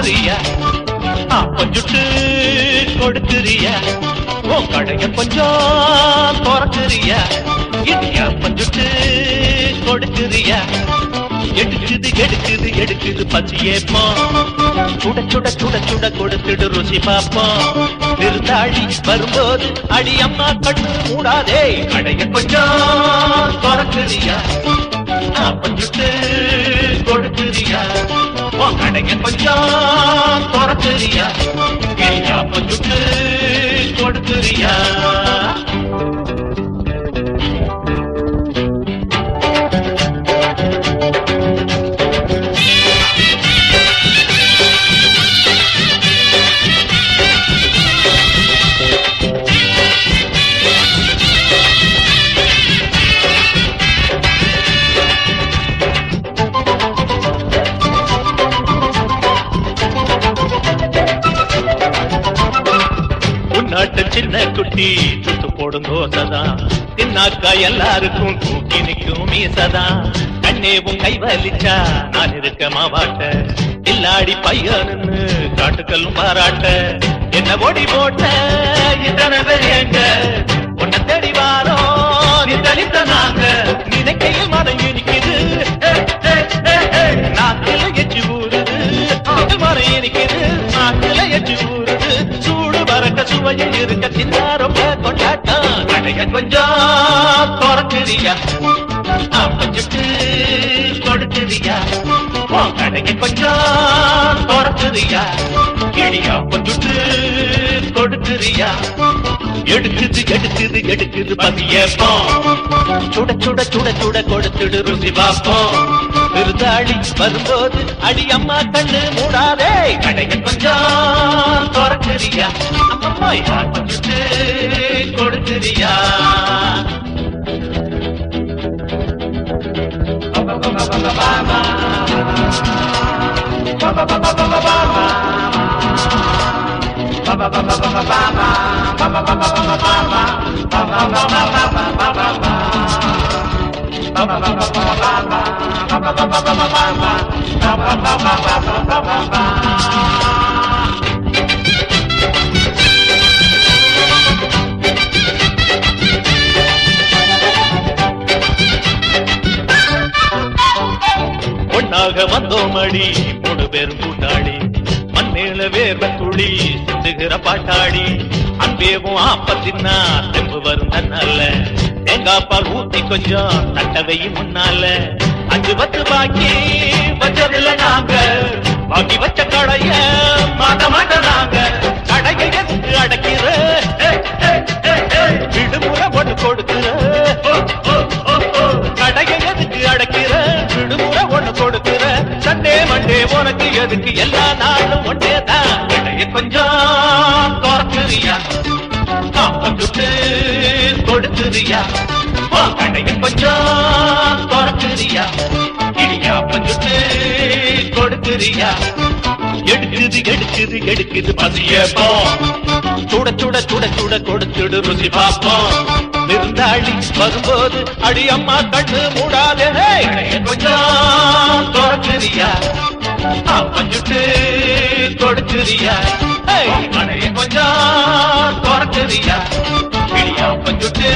திறக்குறியா கொஞ்சுட்டு கொடுக்குறியா உன் கடைய கொஞ்சம் திறக்குறியா இடியா கொஞ்சுட்டு கொடுக்குறியா எடுக்குது எடுக்குது எடுக்குது பசியேப்போம் சுட சுட சுட சுட கொடுத்துடு ருசி பார்ப்போம் விருந்தாளி வரும்போது அடி அம்மா கண்ணு மூடாதே கடைய கொஞ்சம் திறக்குறியா கொஞ்சுட்டு கொடுக்குறியா உன் கடைய கொஞ்சம் திறக்குறியா இடியா கொஞ்சுட்டு கொடுக்குறியா சின்ன குட்டி சுத்து போடும் தோசைதான் தின்னாக்கா எல்லாருக்கும் தூக்கி நிற்கும் மீசதான் கண்ணேவும் கை வலிச்சா நான் இருக்க மாவாட்ட இல்லாடி பையனு காட்டுக்கல்லும் பாராட்ட என்ன ஓடி போட்ட இத்தனை பெரியங்க உன்னை தேடி வாரோ நீ தனித்த நாங்க நினைக்கையில் மனம் இனிக்குது நாக்கில எச்சு ஊறுது மரம் இனிக்குது நாக்கில எச்சு ஊறுது சூடு பறக்க சுவையில் இருக்க சின்னாரம் கொண்டாட்டம் கடைய கொஞ்சம் திறக்குறியா கொஞ்சிட்டு கொடுக்குறியா கடைய கொஞ்சம் திறக்குறியா கிளியா கொஞ்சிட்டு கொடுக்குறியா எடுக்குது எடுக்குது எடுக்குது பசியேப்போம் சுட சுட சுட சுட கொடுத்துடு ருசி பார்ப்போம் விருந்தாளி வரும்போது அடி அம்மா கண்ணு மூடாதே கடைய கொஞ்சம் திறக்குறியா அம்மா யார் கொஞ்சிட்டு கொடுக்குறியா ஒன்னாக வந்தோமடி மூணு பேரும் கூட்டாளி மண்ணேல வேர்வ துளி சிந்துகிற பாட்டாடி அன்பேவும் ஆப்பத்தின்னா தெம்பு வரும் தன்னால தேங்காய் பால் ஊத்தி கொஞ்சம் தட்டவையும் முன்னால 5 பாக்கி வச்சதில்ல நாங்க பாக்கி வச்ச கடைய மாட்ட மாட்ட நாங்க கடையை எதுக்கு அடைக்கிற விடுமுறை ஒண்ணு கொடுக்கிற கடையை எதுக்கு அடைக்கிற விடுமுறை ஒண்ணு கொடுக்கிற சண்டே மண்டே உனக்கு எதுக்கு எல்லா நாளும் ஒன்றேதான் கடையை கொஞ்சம் திறக்குறியா கொஞ்சம் கொடுக்குறியா கடையை கொஞ்சம் திறக்குறியா இடியா கொஞ்சம் கொடுக்குறியா எடுக்குது எடுக்குது எடுக்குது பசியேப்போம் சுட சுட சுட சுட கொடுத்துடு ருசி பார்ப்போம் விருந்தாளி வரும்போது அடி அம்மா கண்ணு மூடாதே கொஞ்சம் திறக்குறியா கொஞ்சிட்டு கொடுக்குறியா கடையை கொஞ்சம் திறக்குறியா கிளியா கொஞ்சிட்டு